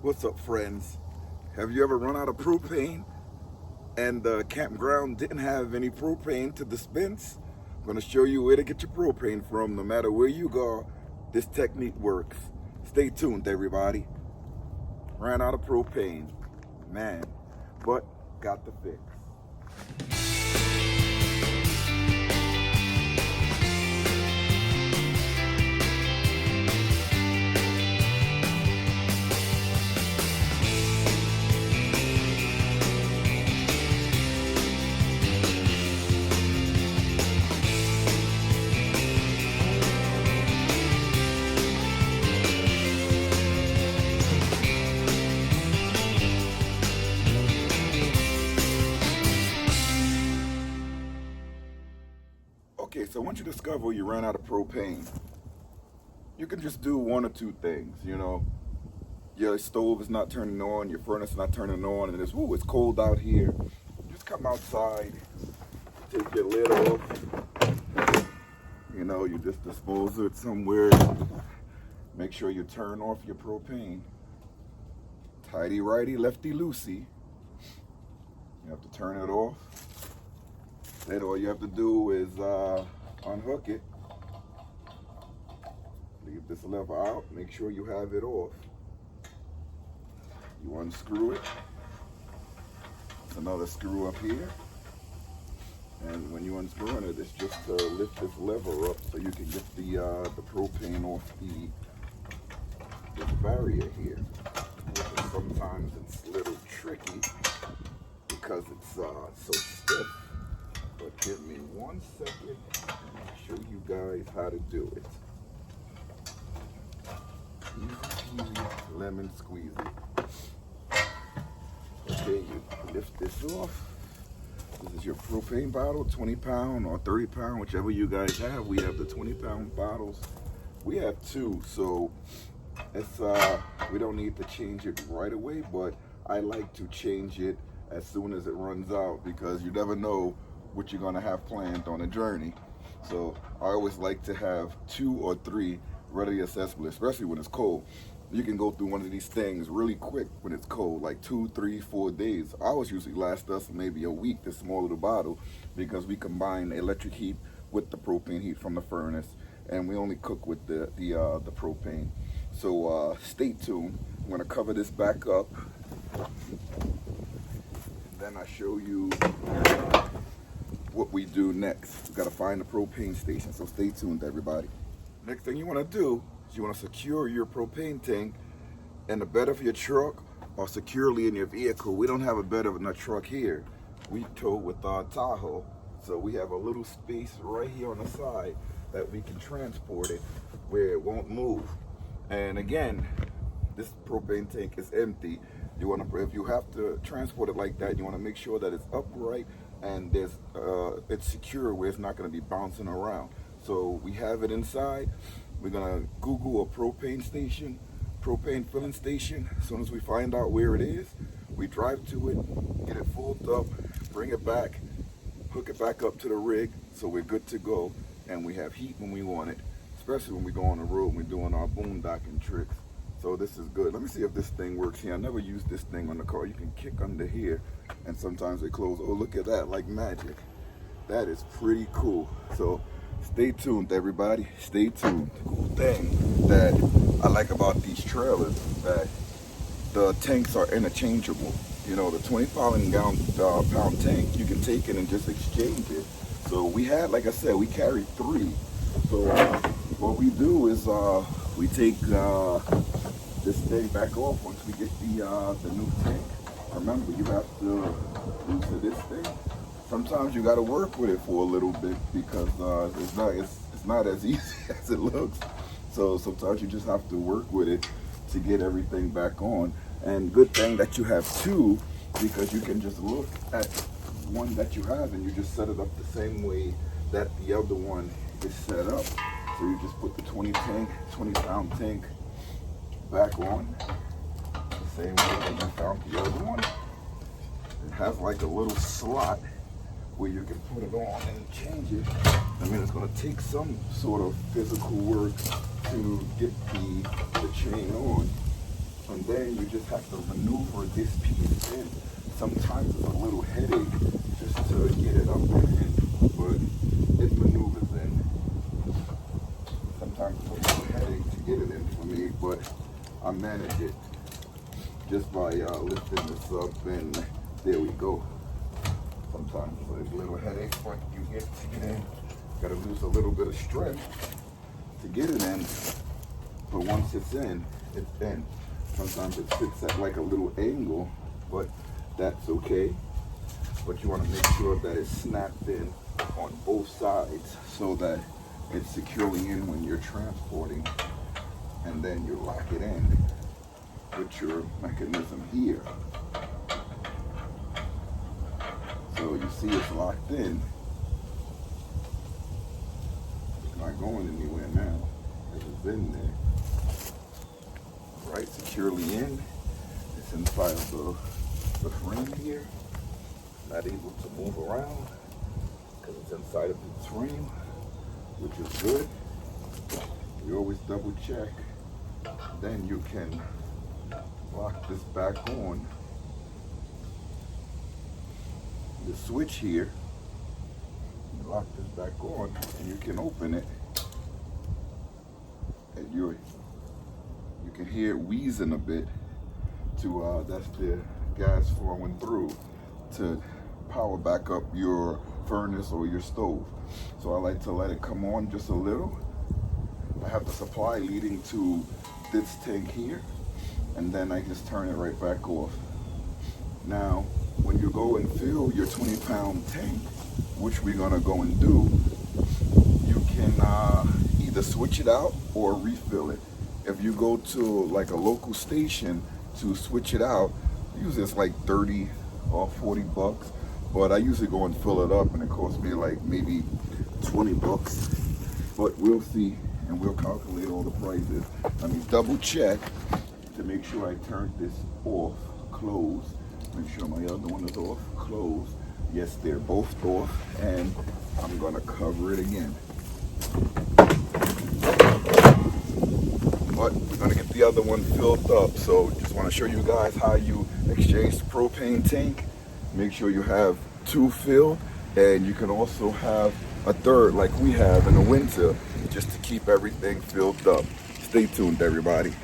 What's up, friends? Have you ever run out of propane and the campground didn't have any propane to dispense? I'm going to show you where to get your propane from. No matter where you go, this technique works. Stay tuned, everybody. Ran out of propane, man, but got the fix. Okay, so once you discover you ran out of propane, you can just do one or two things, Your stove is not turning on, your furnace is not turning on, and it's cold out here. Just come outside, take your lid off, you just dispose of it somewhere. Make sure you turn off your propane. Tighty-righty, lefty-loosey. You have to turn it off. Then all you have to do is unhook it. Leave this lever out. Make sure you have it off. You unscrew it. There's another screw up here. And when you unscrew it, it's just to lift this lever up so you can get the propane off this barrier here. Sometimes it's a little tricky because it's so stiff. But give me 1 second and I'll show you guys how to do it. Easy peasy, lemon squeezy. Okay, you lift this off. This is your propane bottle, 20 pound or 30 pound, whichever you guys have. We have the 20-pound bottles. We have two, so it's we don't need to change it right away, but I like to change it as soon as it runs out because you never know what you're gonna have planned on a journey. So I always like to have 2 or 3 readily accessible, especially when it's cold. You can go through one of these things really quick when it's cold, like 2, 3, 4 days. Ours usually last us maybe a week, this small little bottle, because we combine the electric heat with the propane heat from the furnace, and we only cook with the propane. So stay tuned. I'm gonna cover this back up, then I show you what we do next. We gotta find the propane station, so stay tuned, everybody. Next thing you wanna do is you wanna secure your propane tank in the bed of your truck or securely in your vehicle. We don't have a bed in our truck here. We tow with our Tahoe, so we have a little space right here on the side that we can transport it where it won't move. And again, this propane tank is empty. If you have to transport it like that, you wanna make sure that it's upright and it's secure where it's not going to be bouncing around. So we have it inside. We're going to Google a propane station, propane filling station. As soon as we find out where it is, we drive to it, get it filled up, bring it back, hook it back up to the rig so we're good to go, and we have heat when we want it, especially when we go on the road and we're doing our boondocking tricks. So this is good. Let me see if this thing works here. I never used this thing on the car. You can kick under here and sometimes they close. Oh, look at that, like magic. That is pretty cool. So stay tuned, everybody. Stay tuned. The cool thing that I like about these trailers is that the tanks are interchangeable. The 20-pound tank, you can take it and just exchange it. So we had, like I said, we carried 3. So what we do is we take this thing back off once we get the new tank. Remember, you have to loosen this thing. Sometimes you got to work with it for a little bit because it's not as easy as it looks. So sometimes you just have to work with it to get everything back on. And good thing that you have 2 because you can just look at one that you have and you just set it up the same way that the other one is set up. So you just put the 20-pound tank back on the same way that you found the other one. It has like a little slot where you can put it on and change it. I mean, it's going to take some sort of physical work to get the chain on. And then then you just have to maneuver this piece in. Sometimes it's a little headache just to get it up in, but it maneuvers in. Sometimes it's a little headache to get it in for me, but I manage it just by lifting this up, and there we go. Sometimes it's a little headache, but you get to get in. Gotta lose a little bit of strength to get it in, but once it's in, it's in. Sometimes it sits at like a little angle, but that's okay. But you want to make sure that it's snapped in on both sides so that it's securely in when you're transporting, and then you lock it in with your mechanism here. So you see it's locked in. It's not going anywhere now, because it's in there. Right, securely in. It's inside of the frame here. Not able to move around because it's inside of the frame, which is good. You always double check. Then you can lock this back on. The switch here, you lock this back on, and you can open it, and you can hear it wheezing a bit. That's the gas flowing through to power back up your furnace or your stove. So I like to let it come on just a little. I have the supply leading to this tank here, and then I just turn it right back off. Now, when you go and fill your 20-pound tank, which we're gonna go and do, you can either switch it out or refill it. If you go to like a local station to switch it out, usually it's like 30 or 40 bucks, but I usually go and fill it up, and it costs me like maybe 20 bucks. But we'll see, and we'll calculate all the prices. Let me double check to make sure I turned this off, closed. Make sure my other one is off, closed. Yes, they're both off, and I'm gonna cover it again. But we're gonna get the other one filled up. So just wanna show you guys how you exchange the propane tank. Make sure you have 2 filled, and you can also have a third like we have in the winter, just to keep everything filled up. Stay tuned, everybody.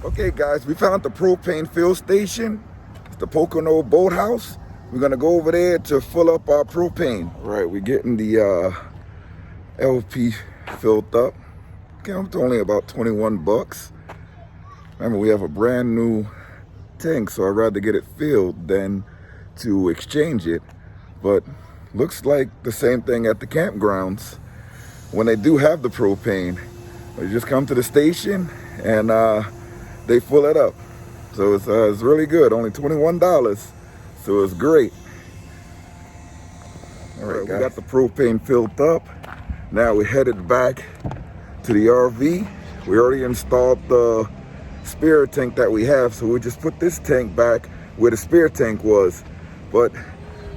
Okay guys, we found the propane fill station. It's the Pocono Boathouse. We're gonna go over there to fill up our propane. All right, we're getting the LP filled up. Okay, it's only about 21 bucks. Remember, we have a brand new tank, so I'd rather get it filled than to exchange it. But looks like the same thing at the campgrounds. When they do have the propane, you just come to the station and they fill it up. So it's really good, only $21, so it's great. All right, we got the propane filled up. Now we're headed back to the RV. We already installed the spare tank that we have, so we just put this tank back where the spare tank was. But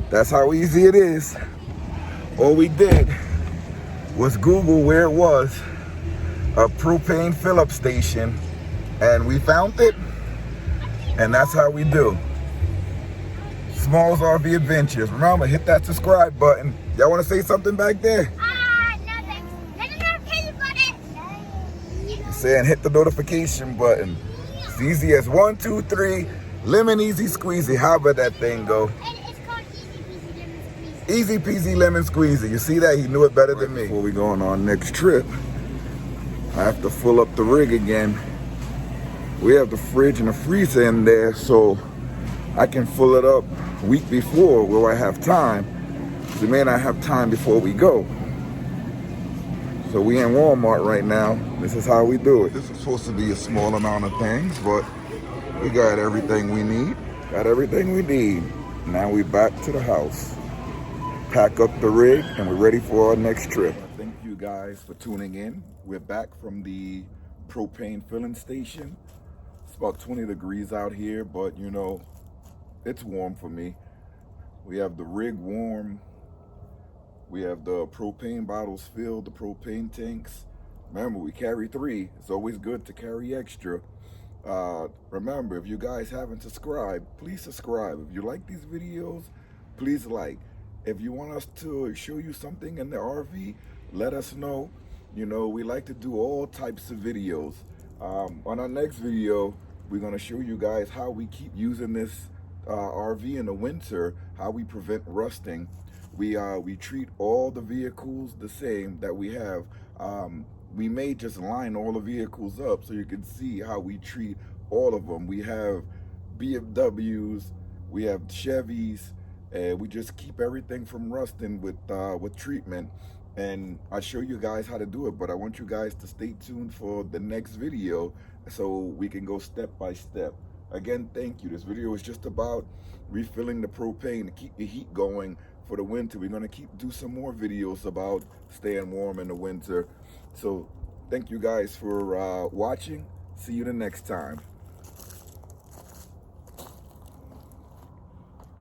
that's how easy it is. All we did was Google where it was, a propane fill-up station, and we found it, and that's how we do. Small's RV Adventures. Remember, hit that subscribe button. Y'all want to say something back there? Saying hit the notification button. It's easy as 1, 2, 3, lemon easy squeezy. How about that thing go? It's called easy peasy Easy peasy lemon lemon squeezy. squeezy. You see that? He knew it better than me. Before we go on our next trip, I have to fill up the rig again. We have the fridge and the freezer in there, so I can fill it up a week before where I have time. We may not have time before we go. So we in Walmart right now. This is how we do it. This is supposed to be a small amount of things, but we got everything we need. Got everything we need. Now we back to the house. Pack up the rig, and we're ready for our next trip. Thank you guys for tuning in. We're back from the propane filling station. It's about 20 degrees out here, but you know, it's warm for me. We have the rig warm. We have the propane bottles filled, the propane tanks. Remember, we carry 3. It's always good to carry extra. Remember, if you guys haven't subscribed, please subscribe. If you like these videos, please like. If you want us to show you something in the RV, let us know. You know, we like to do all types of videos. On our next video, we're going to show you guys how we keep using this RV in the winter, how we prevent rusting. We treat all the vehicles the same that we have. We may just line all the vehicles up so you can see how we treat all of them. We have BMWs, we have Chevys, and we just keep everything from rusting with treatment. And I show you guys how to do it, but I want you guys to stay tuned for the next video so we can go step by step. Again, thank you. This video is just about refilling the propane to keep the heat going for the winter. We're going to do some more videos about staying warm in the winter. So thank you guys for watching. See you the next time.